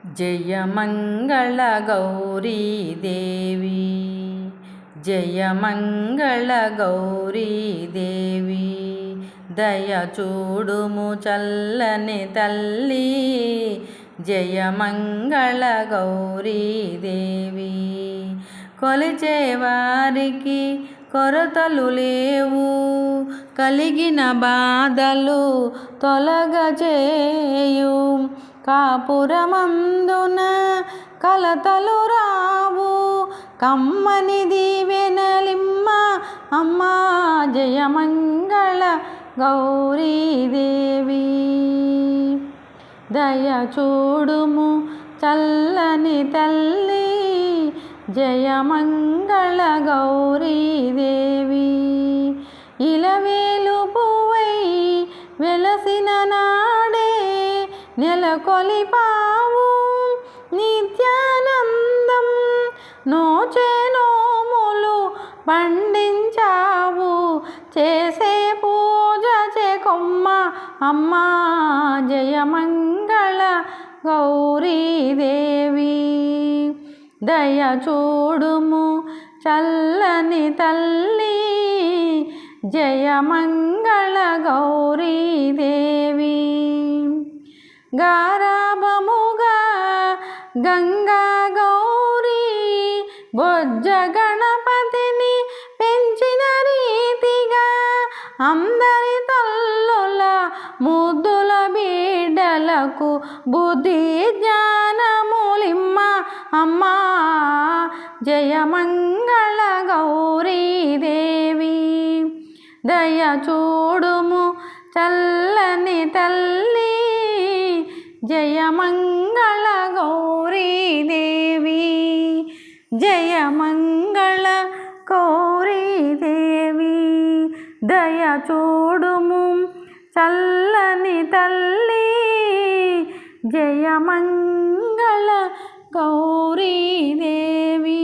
జయమంగళ గౌరీ దేవి, జయమంగళ గౌరీ దేవి, దయ చూడుము చల్లని తల్లి, జయమంగళ గౌరీ దేవి. కొలిచేవారికి కొరతలు లేవు, కలిగిన బాధలు తొలగజేయు, కాపురమందున కలతలు రావు, కమ్మని దీవెనలిమ్మ అమ్మా జయమంగళ గౌరీ దేవి. దయ చూడుము చల్లని తల్లి, జయమంగళ గౌరీ దేవి. ఇలవేలు పువ్వై వెలసిన నాడే నెలకొలిపావు నిత్యానందం, నోచే నోములు పండించావు, చేసే పూజ చేకొమ్మ అమ్మా జయమంగళ గౌరీ దేవి. దయ చూడుము చల్లని తల్లి, జయమంగళ గౌరీ దేవి. గారాబముగా గంగా గౌరీ బొజ్జ గణపతిని పెంచిన రీతిగా, అందరి తల్లుల ముద్దుల బిడ్డలకు బుద్ధి జ్ఞానములిమ్మ అమ్మా జయమంగళ గౌరీ దేవి. దయ చూడుము చల్లని తల్లి, జయమంగళ గౌరీ దేవి. జయమంగళ గౌరీ దేవి, దయ చూడుము చల్లని తల్లి, జయమంగళ గౌరీ దేవి.